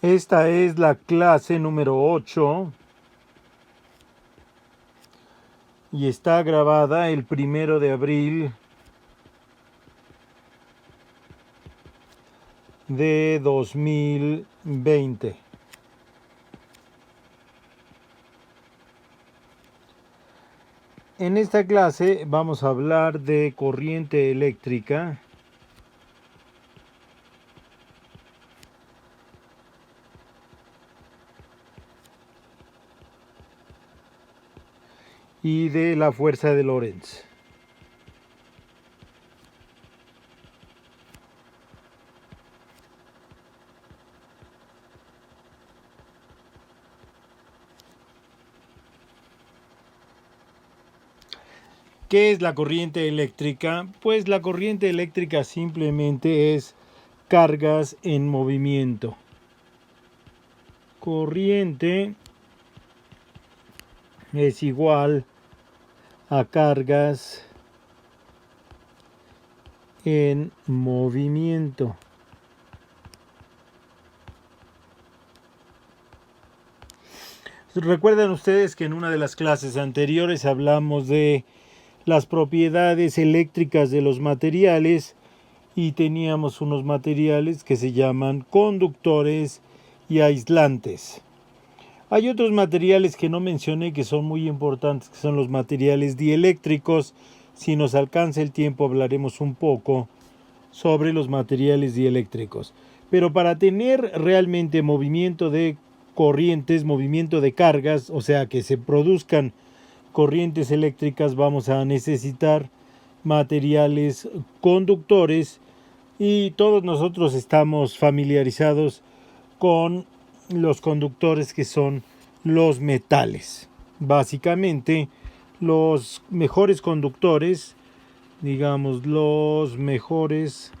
Esta es la clase número 8 y está grabada el 1 de abril de 2020. En esta clase vamos a hablar de corriente eléctrica y de la fuerza de Lorentz. ¿Qué es la corriente eléctrica? Pues la corriente eléctrica simplemente es cargas en movimiento. Corriente es igual a cargas en movimiento. Recuerdan ustedes que en una de las clases anteriores hablamos de las propiedades eléctricas de los materiales y teníamos unos materiales que se llaman conductores y aislantes. Hay otros materiales que no mencioné que son muy importantes, que son los materiales dieléctricos. Si nos alcanza el tiempo hablaremos un poco sobre los materiales dieléctricos. Pero para tener realmente movimiento de corrientes, movimiento de cargas, o sea que se produzcan corrientes eléctricas, vamos a necesitar materiales conductores y todos nosotros estamos familiarizados con los conductores que son los metales. Básicamente, los mejores conductores, digamos, los mejores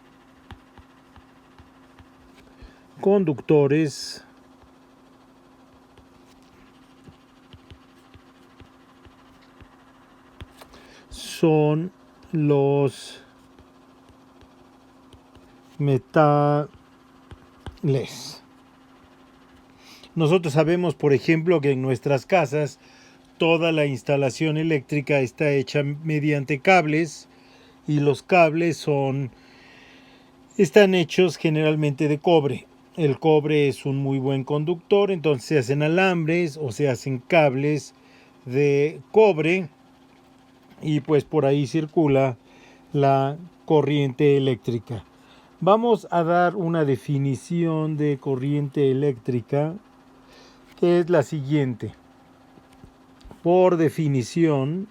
conductores son los metales. Nosotros sabemos, por ejemplo, que en nuestras casas toda la instalación eléctrica está hecha mediante cables y los cables están hechos generalmente de cobre. El cobre es un muy buen conductor, entonces se hacen alambres o se hacen cables de cobre y pues por ahí circula la corriente eléctrica. Vamos a dar una definición de corriente eléctrica que es la siguiente. Por definición,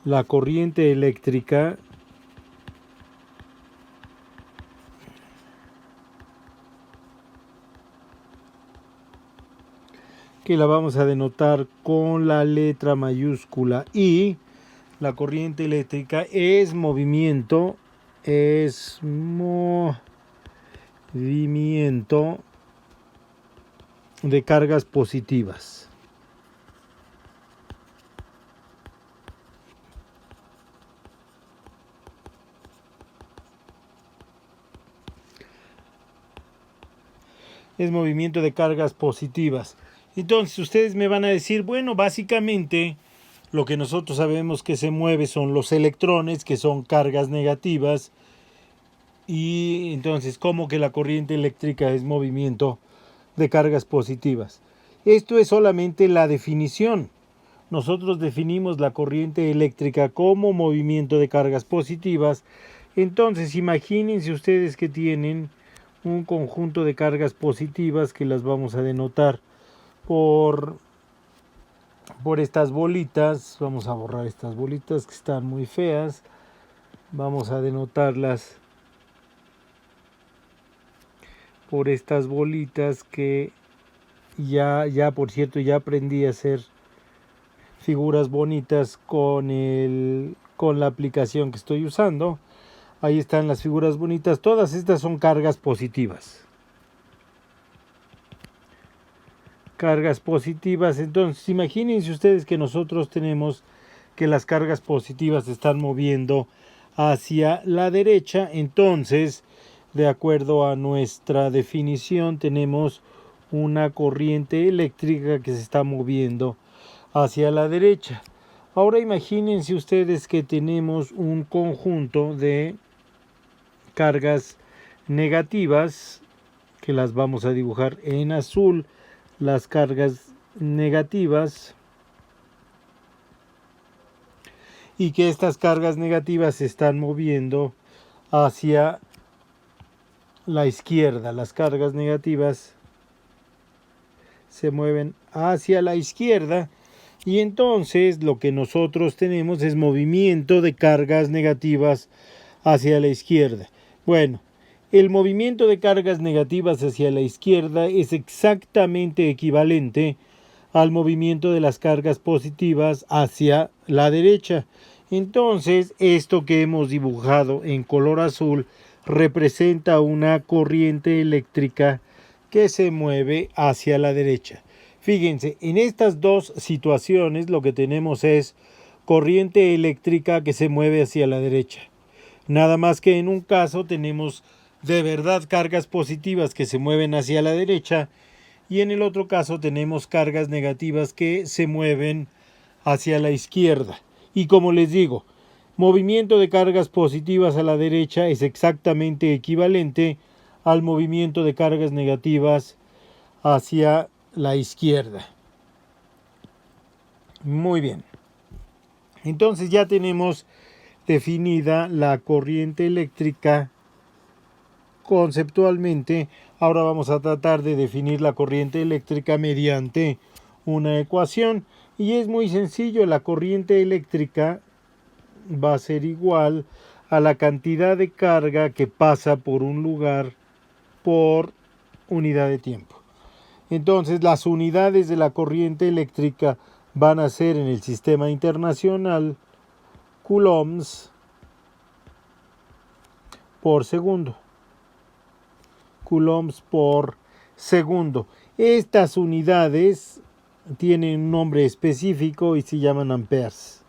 la corriente eléctrica que la vamos a denotar con la letra mayúscula I. La corriente eléctrica es movimiento de cargas positivas. Es movimiento de cargas positivas. Entonces ustedes me van a decir, bueno, básicamente lo que nosotros sabemos que se mueve son los electrones, que son cargas negativas. Y entonces, ¿cómo que la corriente eléctrica es movimiento de cargas positivas? Esto es solamente la definición. Nosotros definimos la corriente eléctrica como movimiento de cargas positivas. Entonces, imagínense ustedes que tienen un conjunto de cargas positivas que las vamos a denotar por estas bolitas. Vamos a borrar estas bolitas que están muy feas. Vamos a denotarlas por estas bolitas que ya por cierto ya aprendí a hacer figuras bonitas con la aplicación que estoy usando. Ahí están las figuras bonitas. Todas estas son cargas positivas. Cargas positivas. Entonces, imagínense ustedes que nosotros tenemos que las cargas positivas se están moviendo hacia la derecha. Entonces, de acuerdo a nuestra definición, tenemos una corriente eléctrica que se está moviendo hacia la derecha. Ahora imagínense ustedes que tenemos un conjunto de cargas negativas, que las vamos a dibujar en azul, las cargas negativas, y que estas cargas negativas se están moviendo hacia la izquierda. Las cargas negativas se mueven hacia la izquierda, y entonces lo que nosotros tenemos es movimiento de cargas negativas hacia la izquierda. Bueno, el movimiento de cargas negativas hacia la izquierda es exactamente equivalente al movimiento de las cargas positivas hacia la derecha. Entonces, esto que hemos dibujado en color azul representa una corriente eléctrica que se mueve hacia la derecha. Fíjense, en estas dos situaciones lo que tenemos es corriente eléctrica que se mueve hacia la derecha. Nada más que en un caso tenemos de verdad cargas positivas que se mueven hacia la derecha, y en el otro caso tenemos cargas negativas que se mueven hacia la izquierda. Y como les digo, movimiento de cargas positivas a la derecha es exactamente equivalente al movimiento de cargas negativas hacia la izquierda. Muy bien. Entonces ya tenemos definida la corriente eléctrica conceptualmente. Ahora vamos a tratar de definir la corriente eléctrica mediante una ecuación. Y es muy sencillo, la corriente eléctrica va a ser igual a la cantidad de carga que pasa por un lugar por unidad de tiempo. Entonces las unidades de la corriente eléctrica van a ser en el sistema internacional coulombs por segundo. Coulombs por segundo. Estas unidades tienen un nombre específico y se llaman amperes.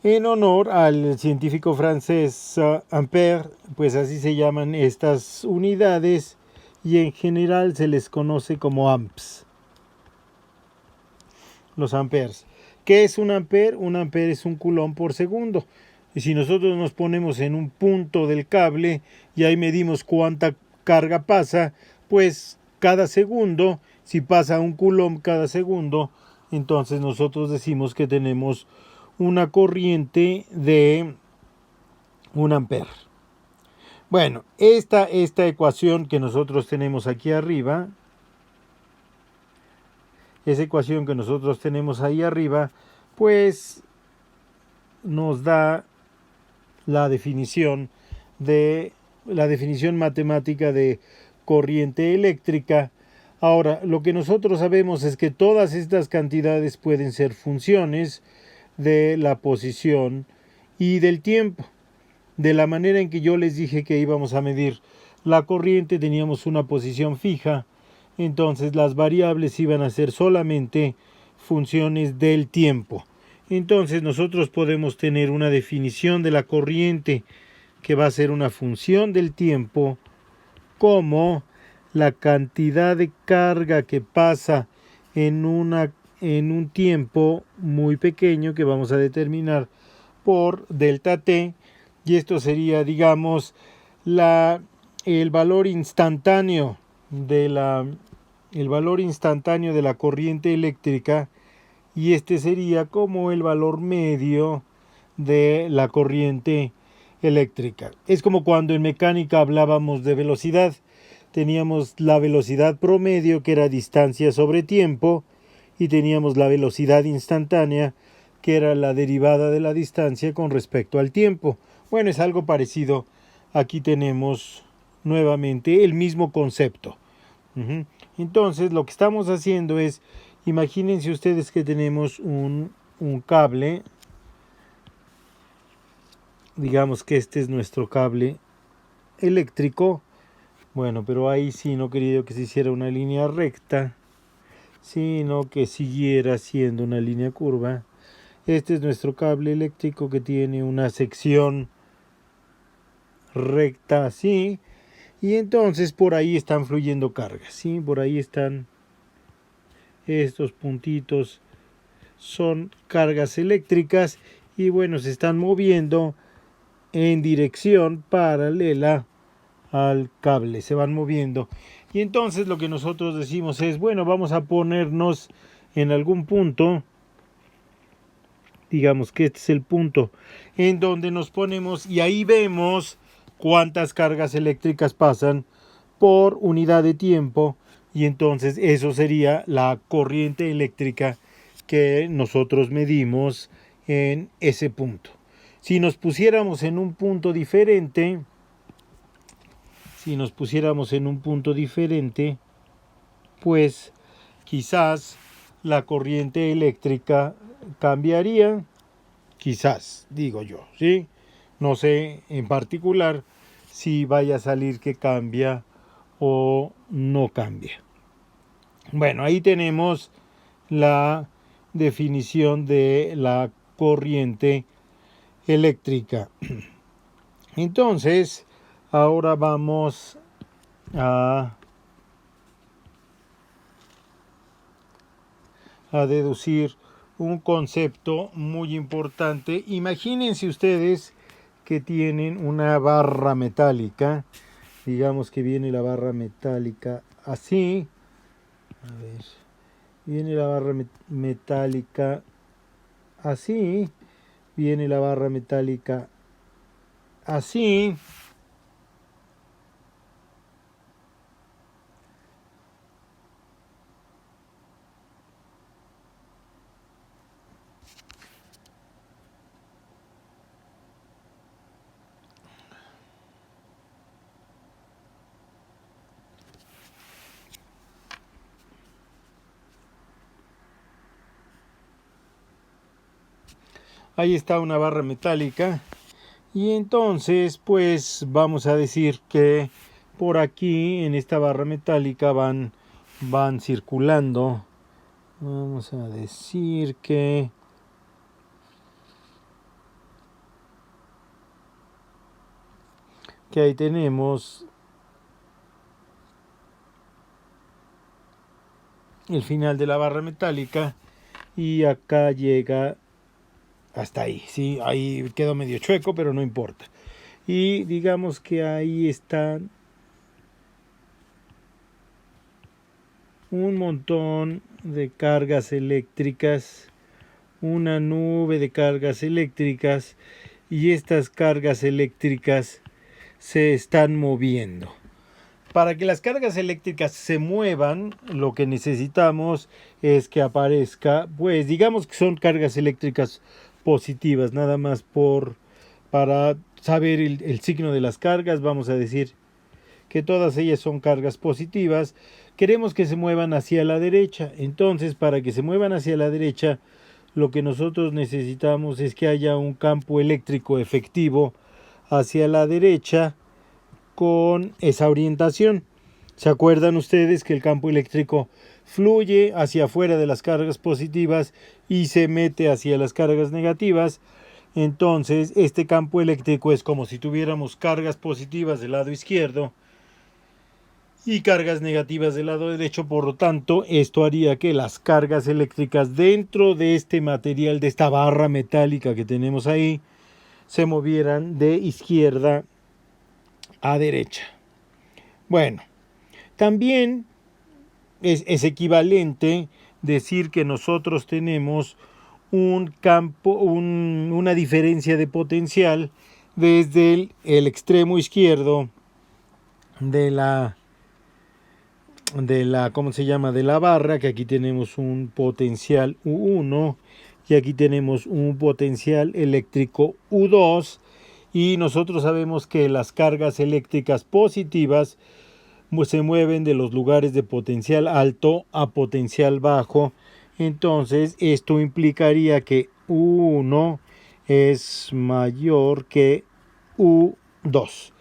En honor al científico francés Ampère, pues así se llaman estas unidades, y en general se les conoce como amps. Los amperes. ¿Qué es un ampere? Un ampere es un coulomb por segundo. Y si nosotros nos ponemos en un punto del cable y ahí medimos cuánta carga pasa, pues cada segundo, si pasa un coulomb cada segundo, entonces nosotros decimos que tenemos una corriente de un ampere. Bueno, esta ecuación que nosotros tenemos aquí arriba, esa ecuación que nosotros tenemos ahí arriba, pues nos da la definición matemática de corriente eléctrica. Ahora, lo que nosotros sabemos es que todas estas cantidades pueden ser funciones de la posición y del tiempo. De la manera en que yo les dije que íbamos a medir la corriente, teníamos una posición fija, entonces las variables iban a ser solamente funciones del tiempo. Entonces nosotros podemos tener una definición de la corriente que va a ser una función del tiempo como la cantidad de carga que pasa en un tiempo muy pequeño que vamos a determinar por delta t, y esto sería, digamos, el valor instantáneo de la corriente eléctrica, y este sería como el valor medio de la corriente eléctrica. Es como cuando en mecánica hablábamos de velocidad. Teníamos la velocidad promedio, que era distancia sobre tiempo, y teníamos la velocidad instantánea, que era la derivada de la distancia con respecto al tiempo. Bueno, es algo parecido. Aquí tenemos nuevamente el mismo concepto. Entonces, lo que estamos haciendo es, imagínense ustedes que tenemos un cable. Digamos que este es nuestro cable eléctrico. Bueno, pero ahí sí no quería que se hiciera una línea recta. sino que siguiera siendo una línea curva. Este es nuestro cable eléctrico que tiene una sección recta así, y entonces por ahí están fluyendo cargas, ¿sí? Por ahí están estos puntitos, son cargas eléctricas y bueno, se están moviendo en dirección paralela al cable, se van moviendo. Y entonces lo que nosotros decimos es, bueno, vamos a ponernos en algún punto, digamos que este es el punto en donde nos ponemos y ahí vemos cuántas cargas eléctricas pasan por unidad de tiempo, y entonces eso sería la corriente eléctrica que nosotros medimos en ese punto. Si nos pusiéramos en un punto diferente, pues quizás la corriente eléctrica cambiaría, quizás, digo yo, ¿sí? No sé en particular si vaya a salir que cambia o no cambia. Bueno, ahí tenemos la definición de la corriente eléctrica. Entonces, ahora vamos a deducir un concepto muy importante. Imagínense ustedes que tienen una barra metálica, digamos que viene la barra metálica así, a ver, viene la barra metálica así, viene la barra metálica así, ahí está una barra metálica, y entonces pues vamos a decir que por aquí en esta barra metálica van circulando, vamos a decir que ahí tenemos el final de la barra metálica y acá llega hasta ahí, ¿sí? Ahí quedó medio chueco, pero no importa. Y digamos que ahí están un montón de cargas eléctricas, una nube de cargas eléctricas, y estas cargas eléctricas se están moviendo. Para que las cargas eléctricas se muevan, lo que necesitamos es que aparezca, pues digamos que son cargas eléctricas positivas, nada más para saber el signo de las cargas, vamos a decir que todas ellas son cargas positivas. Queremos que se muevan hacia la derecha, entonces para que se muevan hacia la derecha, lo que nosotros necesitamos es que haya un campo eléctrico efectivo hacia la derecha con esa orientación. ¿Se acuerdan ustedes que el campo eléctrico fluye hacia afuera de las cargas positivas y se mete hacia las cargas negativas? Entonces, este campo eléctrico es como si tuviéramos cargas positivas del lado izquierdo y cargas negativas del lado derecho. Por lo tanto, esto haría que las cargas eléctricas dentro de este material, de esta barra metálica que tenemos ahí, se movieran de izquierda a derecha. Bueno, también es equivalente decir que nosotros tenemos un campo, una diferencia de potencial desde el extremo izquierdo de la ¿cómo se llama? De la barra, que aquí tenemos un potencial U1 y aquí tenemos un potencial eléctrico U2, y nosotros sabemos que las cargas eléctricas positivas se mueven de los lugares de potencial alto a potencial bajo. Entonces esto implicaría que U1 es mayor que U2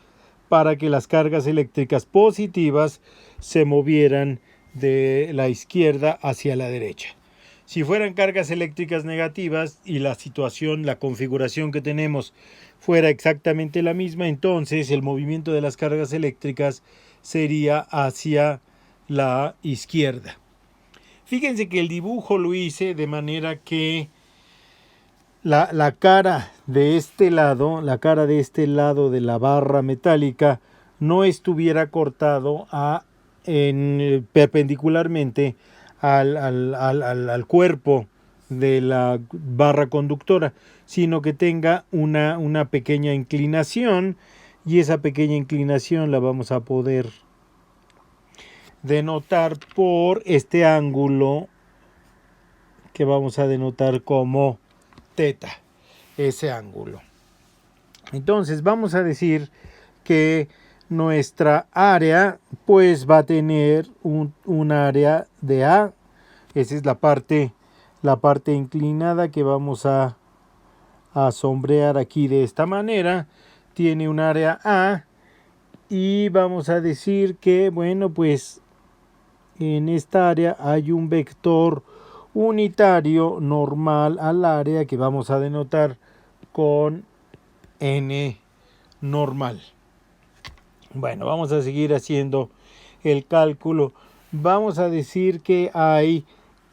para que las cargas eléctricas positivas se movieran de la izquierda hacia la derecha. Si fueran cargas eléctricas negativas y la situación, la configuración que tenemos fuera exactamente la misma, entonces el movimiento de las cargas eléctricas sería hacia la izquierda. Fíjense que el dibujo lo hice de manera que la cara de este lado de la barra metálica no estuviera cortado perpendicularmente al cuerpo de la barra conductora, sino que tenga una pequeña inclinación, y esa pequeña inclinación la vamos a poder denotar por este ángulo que vamos a denotar como teta, ese ángulo. Entonces vamos a decir que nuestra área pues va a tener un área de A. Esa es la parte inclinada que vamos a sombrear aquí de esta manera. Tiene un área A, y vamos a decir que, bueno, pues en esta área hay un vector unitario normal al área que vamos a denotar con n normal. Bueno, vamos a seguir haciendo el cálculo. Vamos a decir que hay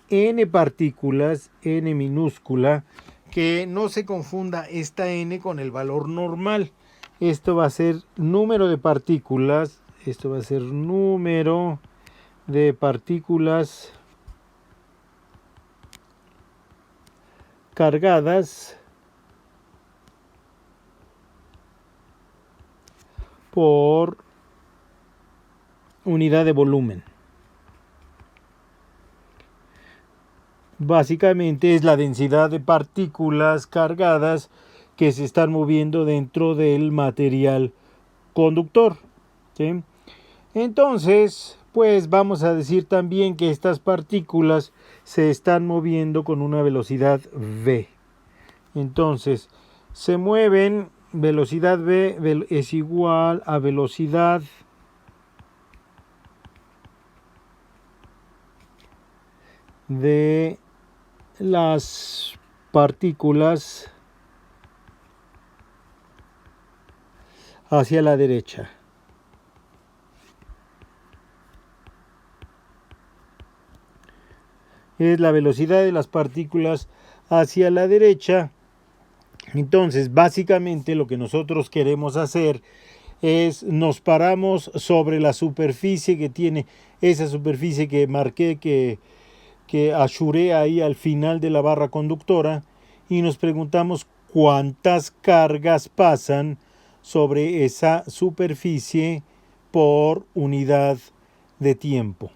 n partículas, n minúscula, que no se confunda esta n con el valor normal. Esto va a ser número de partículas, esto va a ser número de partículas cargadas por unidad de volumen. Básicamente es la densidad de partículas cargadas que se están moviendo dentro del material conductor, ¿sí? Entonces, pues vamos a decir también que estas partículas se están moviendo con una velocidad v. Entonces, se mueven, velocidad v es igual a velocidad de las partículas hacia la derecha. Es la velocidad de las partículas hacia la derecha. Entonces, básicamente lo que nosotros queremos hacer es nos paramos sobre la superficie que tiene, esa superficie que marqué, que asuré ahí al final de la barra conductora, y nos preguntamos cuántas cargas pasan sobre esa superficie por unidad de tiempo.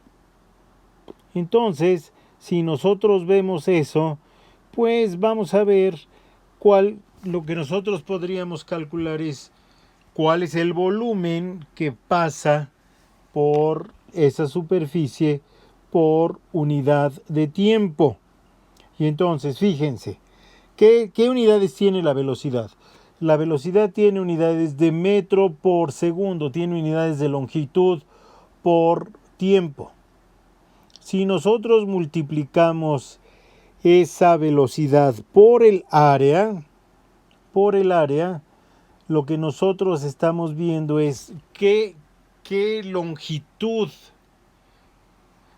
Entonces, si nosotros vemos eso, pues vamos a ver lo que nosotros podríamos calcular es cuál es el volumen que pasa por esa superficie por unidad de tiempo. Y entonces, fíjense, ¿qué unidades tiene la velocidad? La velocidad tiene unidades de metro por segundo, tiene unidades de longitud por tiempo. Si nosotros multiplicamos esa velocidad por el área, lo que nosotros estamos viendo es qué longitud.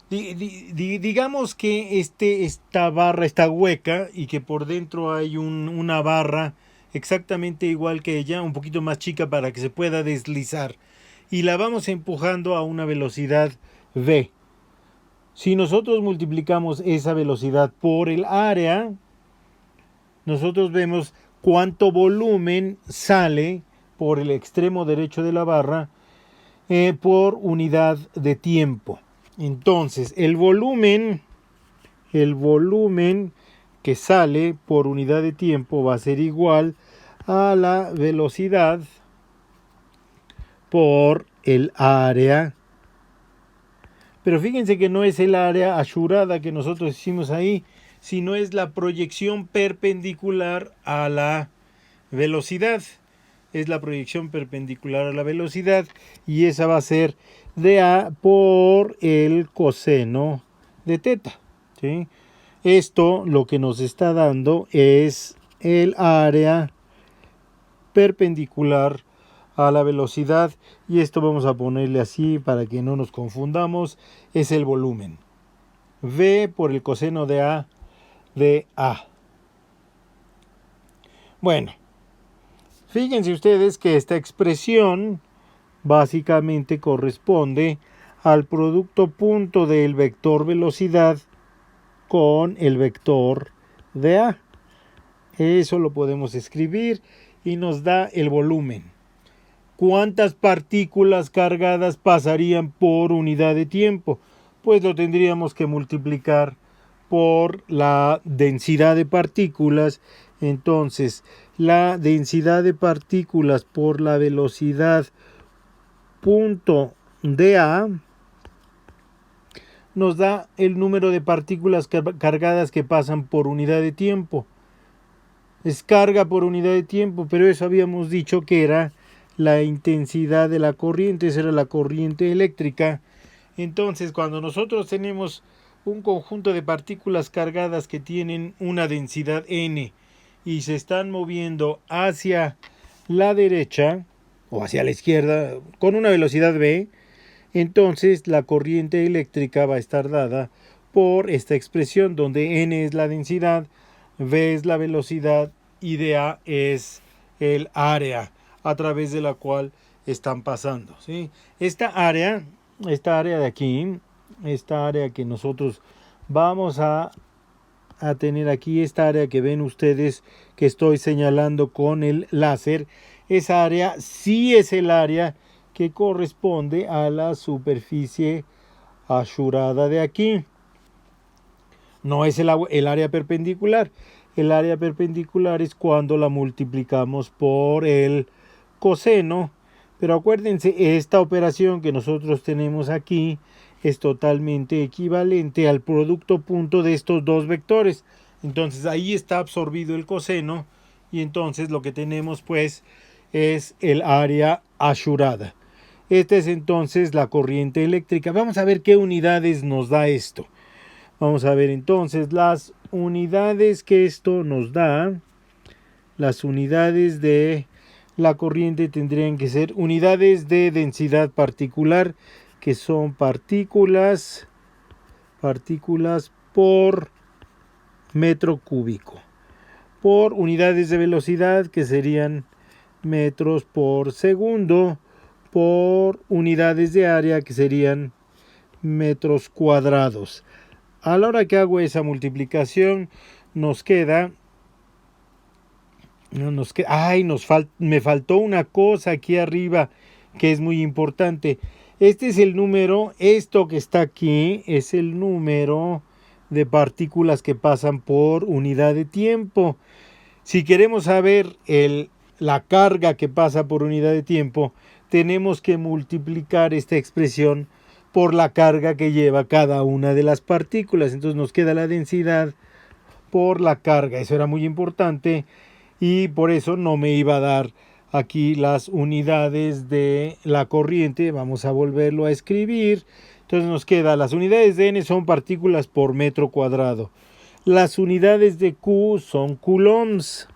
Digamos que esta barra está hueca y que por dentro hay una barra exactamente igual que ella, un poquito más chica para que se pueda deslizar, y la vamos empujando a una velocidad v. Si nosotros multiplicamos esa velocidad por el área, nosotros vemos cuánto volumen sale por el extremo derecho de la barra por unidad de tiempo. Entonces, el volumen que sale por unidad de tiempo va a ser igual a la velocidad por el área. Pero fíjense que no es el área asurada que nosotros hicimos ahí, sino es la proyección perpendicular a la velocidad. es la proyección perpendicular a la velocidad, y esa va a ser dA por el coseno de teta, ¿sí? Esto lo que nos está dando es el área perpendicular a la velocidad, y esto vamos a ponerle así para que no nos confundamos, es el volumen. V por el coseno de A de A. Bueno, fíjense ustedes que esta expresión básicamente corresponde al producto punto del vector velocidad con el vector de A. Eso lo podemos escribir y nos da el volumen. ¿Cuántas partículas cargadas pasarían por unidad de tiempo? Pues lo tendríamos que multiplicar por la densidad de partículas. Entonces, la densidad de partículas por la velocidad punto dA nos da el número de partículas cargadas que pasan por unidad de tiempo. Es carga por unidad de tiempo, pero eso habíamos dicho que era la intensidad de la corriente, esa era la corriente eléctrica. Entonces, cuando nosotros tenemos un conjunto de partículas cargadas que tienen una densidad n y se están moviendo hacia la derecha o hacia la izquierda con una velocidad v, entonces la corriente eléctrica va a estar dada por esta expresión donde n es la densidad, v es la velocidad y dA es el área a través de la cual están pasando, ¿sí? Esta área de aquí, esta área que nosotros vamos a tener aquí, esta área que ven ustedes que estoy señalando con el láser, esa área sí es el área que corresponde a la superficie asurada de aquí. No es el área perpendicular. El área perpendicular es cuando la multiplicamos por el coseno. Pero acuérdense, esta operación que nosotros tenemos aquí es totalmente equivalente al producto punto de estos dos vectores. Entonces ahí está absorbido el coseno y entonces lo que tenemos pues es el área asurada. Esta es entonces la corriente eléctrica. Vamos a ver qué unidades nos da esto. Vamos a ver entonces las unidades que esto nos da. Las unidades de la corriente tendrían que ser unidades de densidad particular, que son partículas por metro cúbico. Por unidades de velocidad, que serían metros por segundo, por unidades de área, que serían metros cuadrados. A la hora que hago esa multiplicación, nos queda... me faltó una cosa aquí arriba que es muy importante. Este es el número, esto que está aquí es el número de partículas que pasan por unidad de tiempo. Si queremos saber la carga que pasa por unidad de tiempo, tenemos que multiplicar esta expresión por la carga que lleva cada una de las partículas. Entonces nos queda la densidad por la carga. Eso era muy importante y por eso no me iba a dar aquí las unidades de la corriente. Vamos a volverlo a escribir. Entonces nos queda, las unidades de n son partículas por metro cuadrado. Las unidades de Q son coulombs.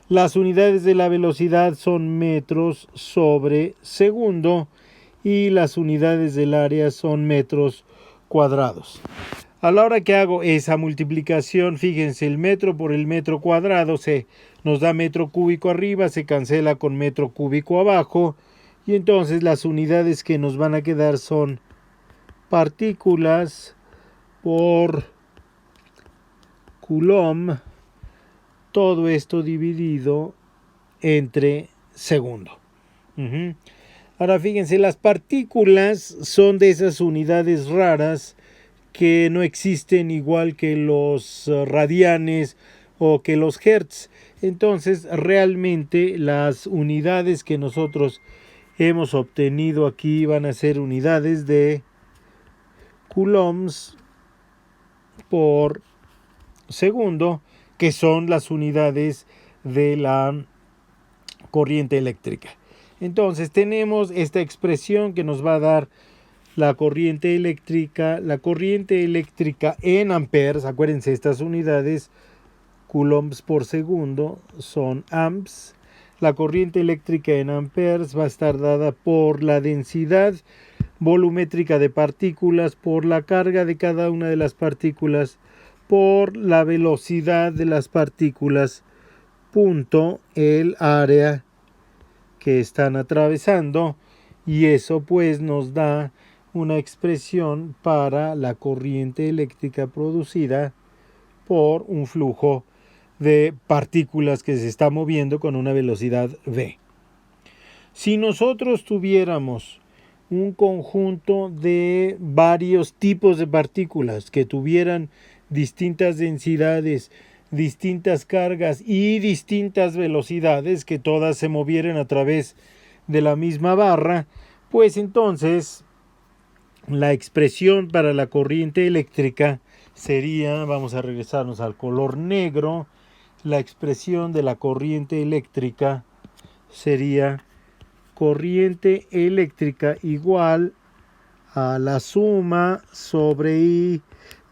Las unidades de la velocidad son metros sobre segundo y las unidades del área son metros cuadrados. A la hora que hago esa multiplicación, fíjense, el metro por el metro cuadrado nos da metro cúbico arriba, se cancela con metro cúbico abajo y entonces las unidades que nos van a quedar son partículas por coulomb, todo esto dividido entre segundo. Ahora fíjense, las partículas son de esas unidades raras que no existen, igual que los radianes o que los hertz. Entonces realmente las unidades que nosotros hemos obtenido aquí van a ser unidades de coulombs por segundo, que son las unidades de la corriente eléctrica. Entonces tenemos esta expresión que nos va a dar la corriente eléctrica en amperes. Acuérdense, estas unidades, coulombs por segundo, son amps. La corriente eléctrica en amperes va a estar dada por la densidad volumétrica de partículas, por la carga de cada una de las partículas, por la velocidad de las partículas, punto el área que están atravesando, y eso pues nos da una expresión para la corriente eléctrica producida por un flujo de partículas que se está moviendo con una velocidad v. Si nosotros tuviéramos un conjunto de varios tipos de partículas que tuvieran distintas densidades, distintas cargas y distintas velocidades, que todas se movieran a través de la misma barra, pues entonces la expresión para la corriente eléctrica sería, vamos a regresarnos al color negro, la expresión de la corriente eléctrica sería corriente eléctrica igual a la suma sobre I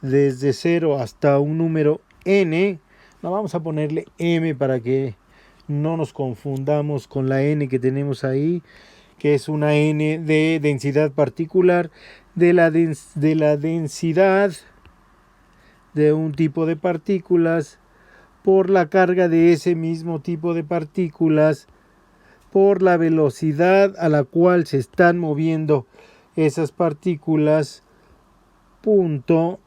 desde 0 hasta un número n. No, vamos a ponerle m para que no nos confundamos con la n que tenemos ahí, que es una n de densidad particular de la densidad de un tipo de partículas por la carga de ese mismo tipo de partículas por la velocidad a la cual se están moviendo esas partículas, punto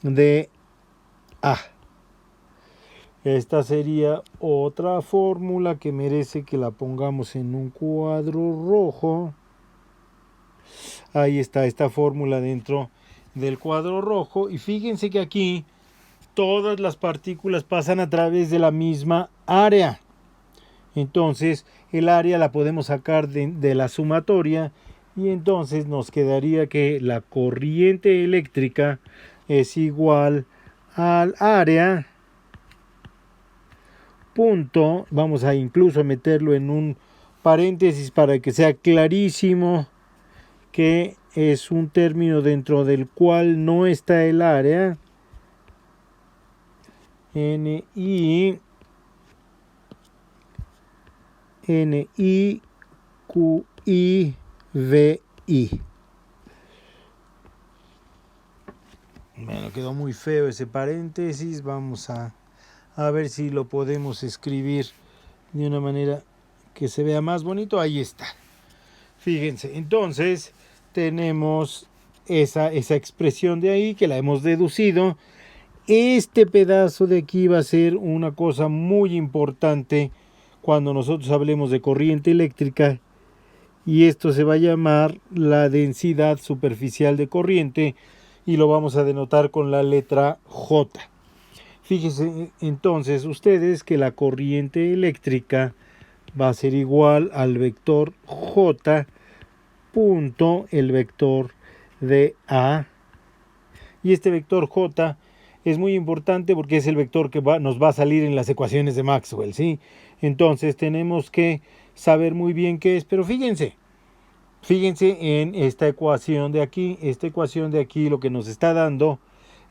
de A. Esta sería otra fórmula que merece que la pongamos en un cuadro rojo. Ahí está esta fórmula dentro del cuadro rojo, y fíjense que aquí todas las partículas pasan a través de la misma área. Entonces el área la podemos sacar de la sumatoria, y entonces nos quedaría que la corriente eléctrica es igual al área, punto, vamos a incluso meterlo en un paréntesis para que sea clarísimo que es un término dentro del cual no está el área, NI QI VI. Bueno, quedó muy feo ese paréntesis. Vamos a ver si lo podemos escribir de una manera que se vea más bonito. Ahí está. Fíjense, entonces tenemos esa expresión de ahí que la hemos deducido. Este pedazo de aquí va a ser una cosa muy importante cuando nosotros hablemos de corriente eléctrica, y esto se va a llamar la densidad superficial de corriente, y lo vamos a denotar con la letra J. Fíjense entonces ustedes que la corriente eléctrica va a ser igual al vector J punto el vector de A, y este vector J es muy importante porque es el vector que nos va a salir en las ecuaciones de Maxwell, ¿sí? Entonces tenemos que saber muy bien qué es, pero fíjense en esta ecuación de aquí. Esta ecuación de aquí lo que nos está dando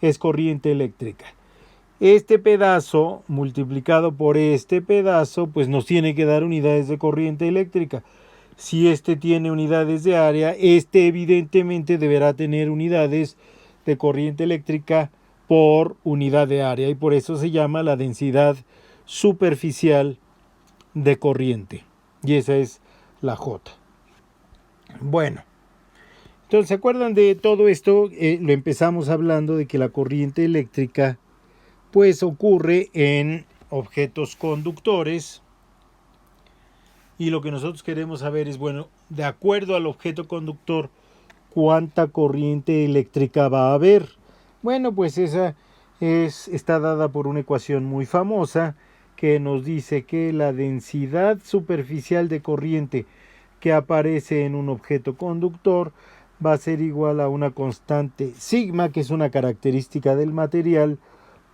es corriente eléctrica. Este pedazo multiplicado por este pedazo pues nos tiene que dar unidades de corriente eléctrica. Si este tiene unidades de área, este evidentemente deberá tener unidades de corriente eléctrica por unidad de área, y por eso se llama la densidad superficial de corriente, y esa es la J. Bueno, entonces, ¿se acuerdan de todo esto? Lo empezamos hablando de que la corriente eléctrica pues ocurre en objetos conductores, y lo que nosotros queremos saber es, bueno, de acuerdo al objeto conductor, ¿cuánta corriente eléctrica va a haber? Bueno, pues esa está dada por una ecuación muy famosa que nos dice que la densidad superficial de corriente que aparece en un objeto conductor va a ser igual a una constante sigma, que es una característica del material,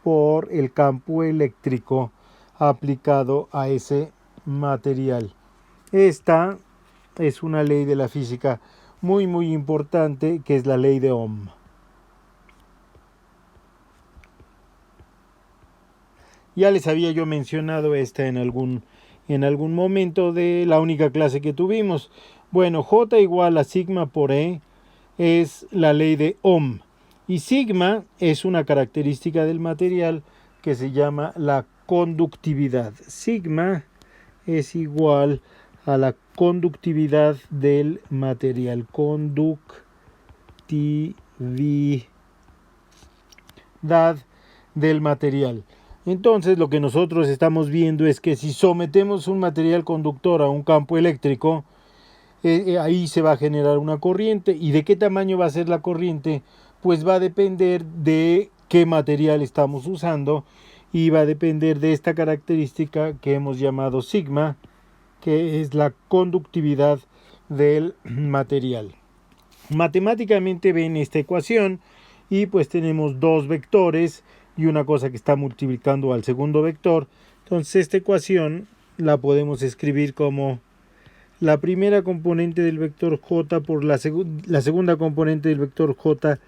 por el campo eléctrico aplicado a ese material. Esta es una ley de la física muy importante, que es la ley de Ohm. Ya les había yo mencionado esta en algún momento de la única clase que tuvimos. Bueno, J igual a sigma por E es la ley de Ohm. Y sigma es una característica del material que se llama la conductividad. Sigma es igual a la conductividad del material. Conductividad del material. Entonces lo que nosotros estamos viendo es que si sometemos un material conductor a un campo eléctrico, ahí se va a generar una corriente. ¿Y de qué tamaño va a ser la corriente? Pues va a depender de qué material estamos usando y va a depender de esta característica que hemos llamado sigma, que es la conductividad del material. Matemáticamente ven esta ecuación y pues tenemos dos vectores y una cosa que está multiplicando al segundo vector. Entonces esta ecuación la podemos escribir como la primera componente del vector j por la segunda componente del vector j.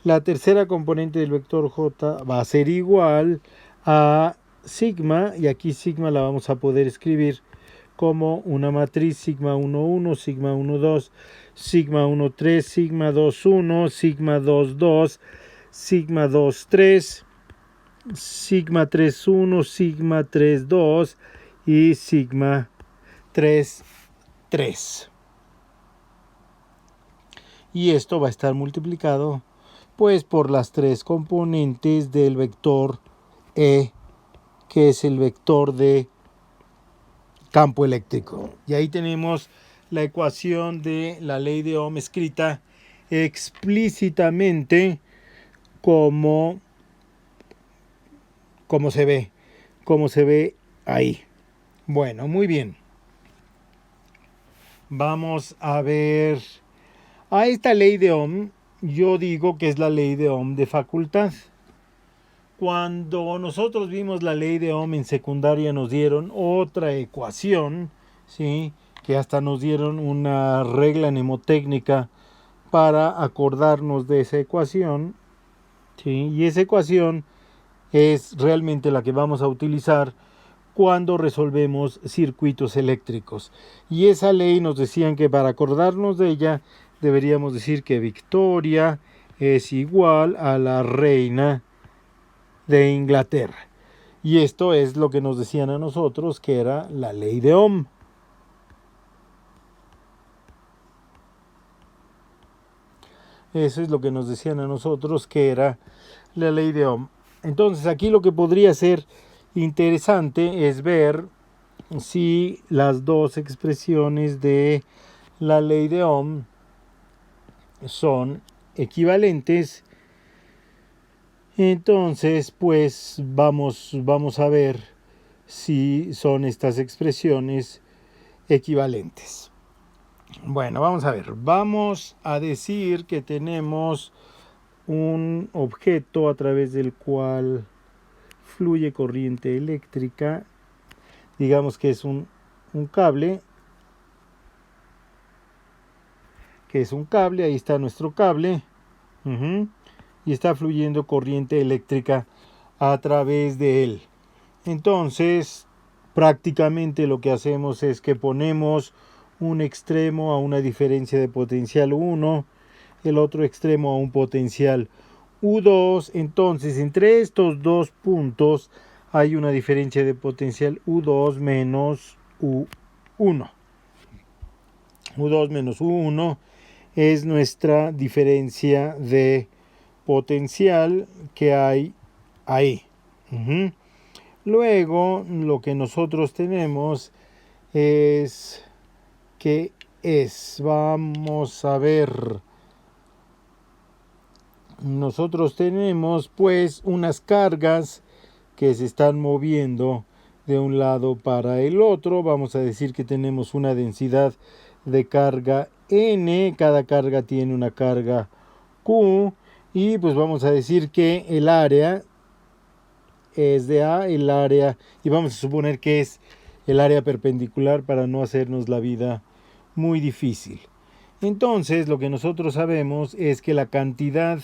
La tercera componente del vector j va a ser igual a sigma, y aquí sigma la vamos a poder escribir como una matriz sigma 1, 1, sigma 1, 2, sigma 1, 3, sigma 2, 1, sigma 2, 2, sigma 2, 3, sigma 3, 1, sigma 3, 2 y sigma 3, 3. Y esto va a estar multiplicado pues por las tres componentes del vector E, que es el vector de campo eléctrico. Y ahí tenemos la ecuación de la ley de Ohm escrita explícitamente como se ve ahí. Bueno, muy bien. Vamos a ver a esta ley de Ohm. Yo digo que es la ley de Ohm de facultad. Cuando nosotros vimos la ley de Ohm en secundaria nos dieron otra ecuación, ¿sí? Que hasta nos dieron una regla mnemotécnica para acordarnos de esa ecuación, ¿sí? Y esa ecuación es realmente la que vamos a utilizar cuando resolvemos circuitos eléctricos. Y esa ley nos decían que para acordarnos de ella deberíamos decir que Victoria es igual a la reina de Inglaterra. Y esto es lo que nos decían a nosotros que era la ley de Ohm. Eso es lo que nos decían a nosotros que era la ley de Ohm. Entonces aquí lo que podría ser interesante es ver si las dos expresiones de la ley de Ohm son equivalentes. Entonces pues vamos a ver si son estas expresiones equivalentes. Bueno, vamos a ver. Vamos a decir que tenemos un objeto a través del cual fluye corriente eléctrica. Digamos que es un cable. Ahí está nuestro cable. Y está fluyendo corriente eléctrica a través de él. Entonces, prácticamente lo que hacemos es que ponemos un extremo a una diferencia de potencial 1, el otro extremo a un potencial U2. Entonces, entre estos dos puntos hay una diferencia de potencial U2 menos U1. U2 menos U1 es nuestra diferencia de potencial que hay ahí. Luego, lo que nosotros tenemos es que vamos a ver, nosotros tenemos pues unas cargas que se están moviendo de un lado para el otro. Vamos a decir que tenemos una densidad de carga N, cada carga tiene una carga Q, y pues vamos a decir que el área es de A el área, y vamos a suponer que es el área perpendicular para no hacernos la vida muy difícil. Entonces, lo que nosotros sabemos es que la cantidad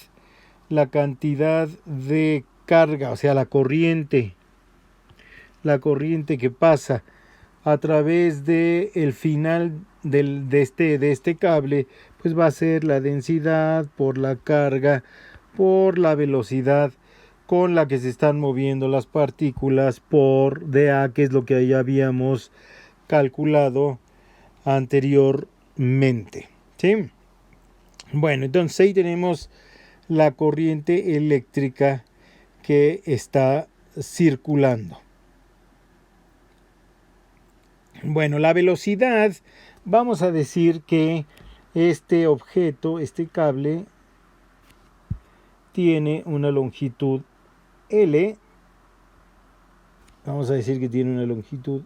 de carga, o sea, la corriente que pasa a través de el final de este cable, pues va a ser la densidad por la carga por la velocidad con la que se están moviendo las partículas por dA, que es lo que ya habíamos calculado anteriormente, ¿sí? Bueno, entonces ahí tenemos la corriente eléctrica que está circulando. Bueno, la velocidad, vamos a decir que este objeto, este cable, tiene una longitud L. Vamos a decir que tiene una longitud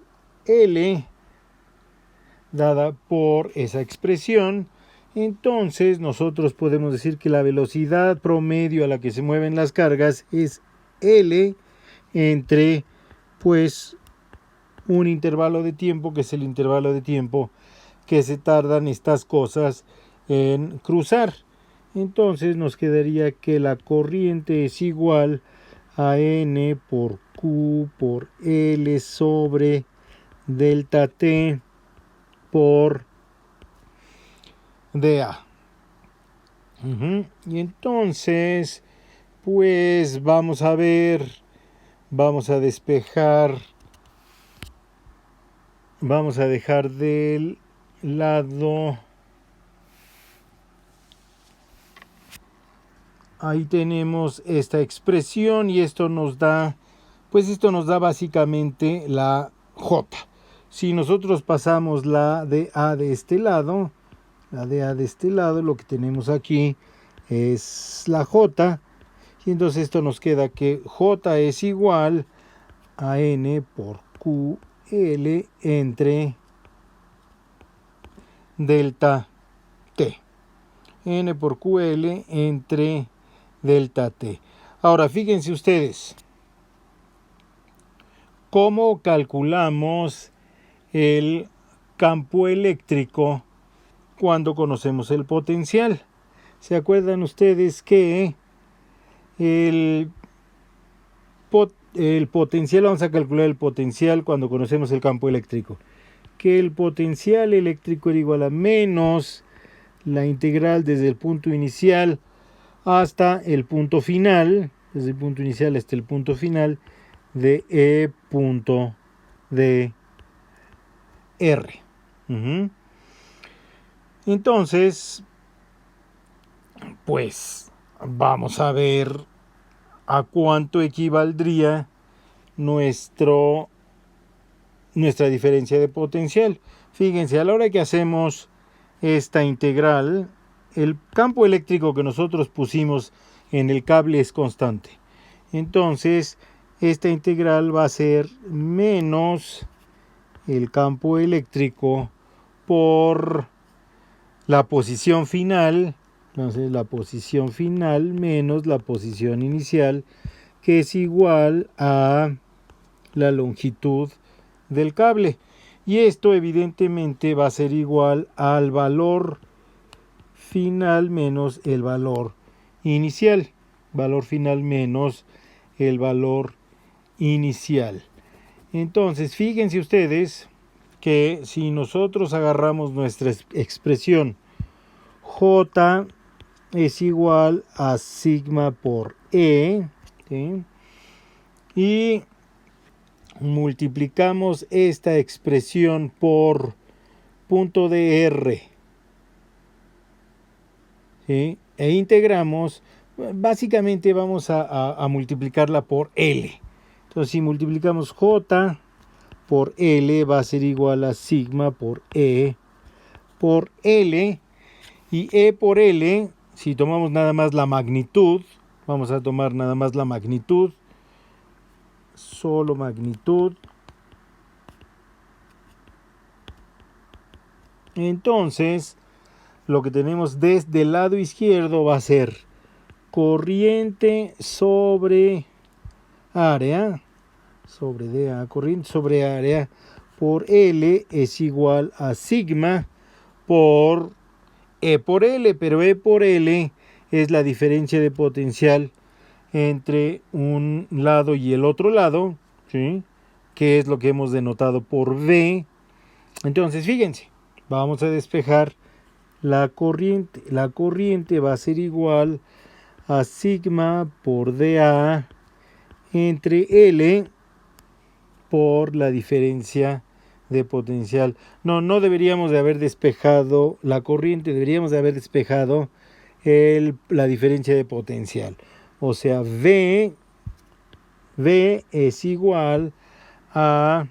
L dada por esa expresión. Entonces nosotros podemos decir que la velocidad promedio a la que se mueven las cargas es L entre pues un intervalo de tiempo, que es el intervalo de tiempo que se tardan estas cosas en cruzar. Entonces nos quedaría que la corriente es igual a N por Q por L sobre delta T por dA. Y entonces, pues vamos a ver, vamos a despejar, vamos a dejar del lado, ahí tenemos esta expresión y esto nos da, pues esto nos da básicamente la J. Si nosotros pasamos la dA de este lado, lo que tenemos aquí es la J, y entonces esto nos queda que J es igual a N por QL entre delta T. N por QL entre delta T. Ahora, fíjense ustedes, ¿cómo calculamos el campo eléctrico cuando conocemos el potencial? ¿Se acuerdan ustedes que el potencial, vamos a calcular el potencial cuando conocemos el campo eléctrico? Que el potencial eléctrico era igual a menos la integral desde el punto inicial hasta el punto final, desde el punto inicial hasta el punto final de E punto de R. Entonces, pues vamos a ver a cuánto equivaldría nuestra diferencia de potencial. Fíjense, a la hora que hacemos esta integral, el campo eléctrico que nosotros pusimos en el cable es constante. Entonces, esta integral va a ser menos el campo eléctrico por la posición final. Entonces, la posición final menos la posición inicial, que es igual a la longitud del cable. Y esto evidentemente va a ser igual al valor final menos el valor inicial. Valor final menos el valor inicial. Entonces, fíjense ustedes que si nosotros agarramos nuestra expresión J es igual a sigma por E, ¿sí? Y multiplicamos esta expresión por punto de R, ¿sí? E integramos, básicamente vamos a multiplicarla por L. Entonces, si multiplicamos J por L, va a ser igual a sigma por E por L. Y E por L, si tomamos nada más la magnitud, vamos a tomar nada más la magnitud, solo magnitud. Entonces, lo que tenemos desde el lado izquierdo va a ser corriente sobre área sobre dA, corriente sobre área, por L es igual a sigma por E por L, pero E por L es la diferencia de potencial entre un lado y el otro lado, ¿sí? Que es lo que hemos denotado por V. Entonces, fíjense, vamos a despejar la corriente. La corriente va a ser igual a sigma por dA entre L por la diferencia de potencial. No deberíamos de haber despejado la corriente, deberíamos de haber despejado la diferencia de potencial. O sea, V es igual a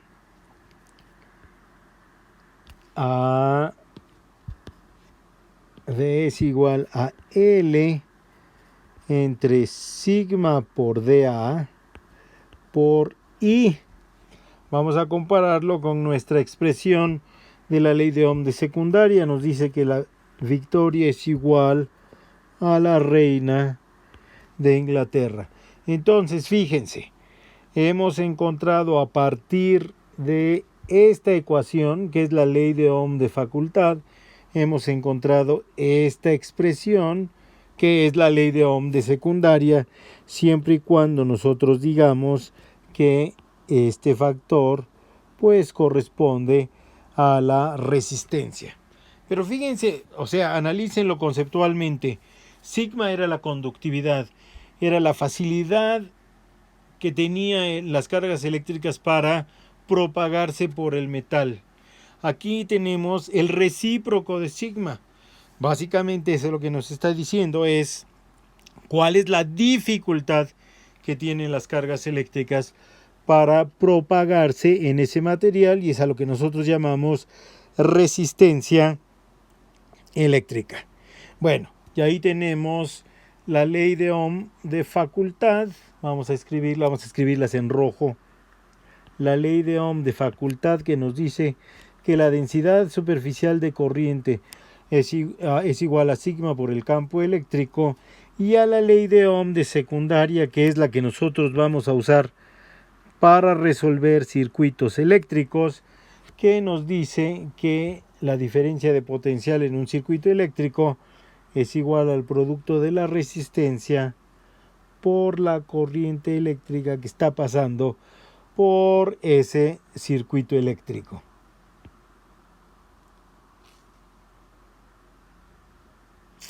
V es igual a L entre sigma por dA por I. Vamos a compararlo con nuestra expresión de la ley de Ohm de secundaria. Nos dice que la victoria es igual a la reina de Inglaterra. Entonces, fíjense, hemos encontrado a partir de esta ecuación, que es la ley de Ohm de facultad, hemos encontrado esta expresión, que es la ley de Ohm de secundaria, siempre y cuando nosotros digamos que este factor pues corresponde a la resistencia. Pero fíjense, o sea, analícenlo conceptualmente. Sigma era la conductividad, era la facilidad que tenía las cargas eléctricas para propagarse por el metal. Aquí tenemos el recíproco de sigma. Básicamente eso lo que nos está diciendo es cuál es la dificultad que tienen las cargas eléctricas para propagarse en ese material, y es a lo que nosotros llamamos resistencia eléctrica. Bueno, y ahí tenemos la ley de Ohm de facultad. Vamos a escribirlas en rojo. La ley de Ohm de facultad, que nos dice que la densidad superficial de corriente es igual a sigma por el campo eléctrico, y a la ley de Ohm de secundaria, que es la que nosotros vamos a usar para resolver circuitos eléctricos, que nos dice que la diferencia de potencial en un circuito eléctrico es igual al producto de la resistencia por la corriente eléctrica que está pasando por ese circuito eléctrico.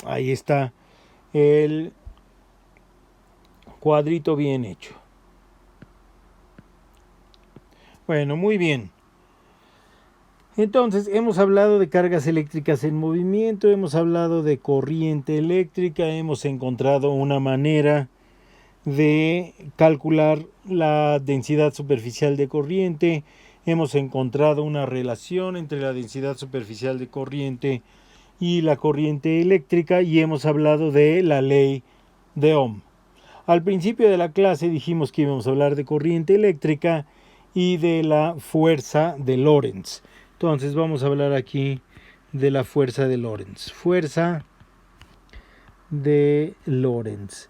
Ahí está el cuadrito bien hecho. Bueno, muy bien. Entonces, hemos hablado de cargas eléctricas en movimiento, hemos hablado de corriente eléctrica, hemos encontrado una manera de calcular la densidad superficial de corriente, hemos encontrado una relación entre la densidad superficial de corriente y la corriente eléctrica, y hemos hablado de la ley de Ohm. Al principio de la clase dijimos que íbamos a hablar de corriente eléctrica y de la fuerza de Lorentz. Entonces vamos a hablar aquí de la fuerza de Lorentz. Fuerza de Lorentz.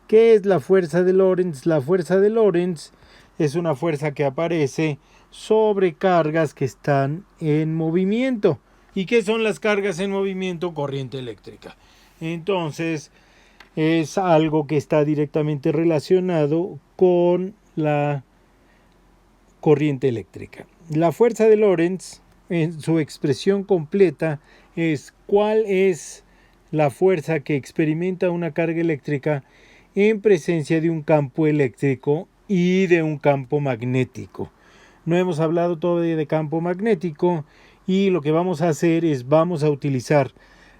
¿Qué es la fuerza de Lorentz? La fuerza de Lorentz es una fuerza que aparece sobre cargas que están en movimiento. ¿Y qué son las cargas en movimiento? Corriente eléctrica. Entonces, es algo que está directamente relacionado con la corriente eléctrica. La fuerza de Lorentz, en su expresión completa, es cuál es la fuerza que experimenta una carga eléctrica en presencia de un campo eléctrico y de un campo magnético. No hemos hablado todavía de campo magnético, y lo que vamos a hacer es vamos a utilizar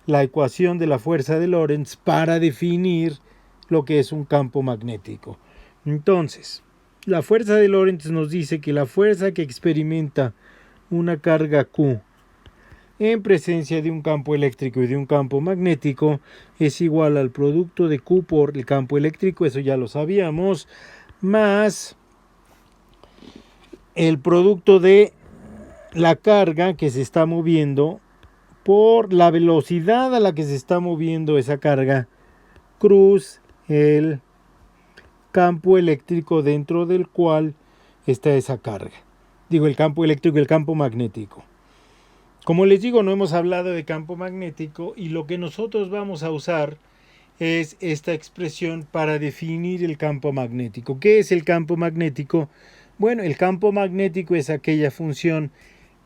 la ecuación de la fuerza de Lorentz para definir lo que es un campo magnético. Entonces, la fuerza de Lorentz nos dice que la fuerza que experimenta una carga Q en presencia de un campo eléctrico y de un campo magnético es igual al producto de Q por el campo eléctrico, eso ya lo sabíamos, más el producto de la carga que se está moviendo por la velocidad a la que se está moviendo esa carga cruz el campo eléctrico dentro del cual está esa carga. Digo, el campo eléctrico y el campo magnético. Como les digo, no hemos hablado de campo magnético y lo que nosotros vamos a usar es esta expresión para definir el campo magnético. ¿Qué es el campo magnético? Bueno, el campo magnético es aquella función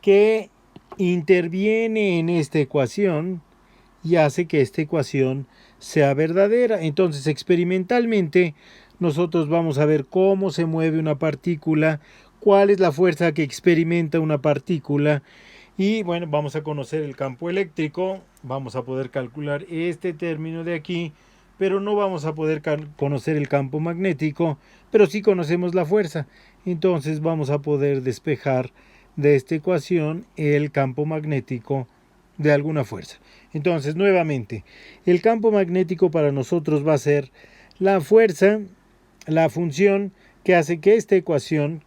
que interviene en esta ecuación y hace que esta ecuación sea verdadera. Entonces, experimentalmente, nosotros vamos a ver cómo se mueve una partícula, cuál es la fuerza que experimenta una partícula y, bueno, vamos a conocer el campo eléctrico, vamos a poder calcular este término de aquí, pero no vamos a poder conocer el campo magnético, pero sí conocemos la fuerza. Entonces, vamos a poder despejar de esta ecuación el campo magnético de alguna fuerza. Entonces, nuevamente, el campo magnético para nosotros va a ser la fuerza, la función que hace que esta ecuación,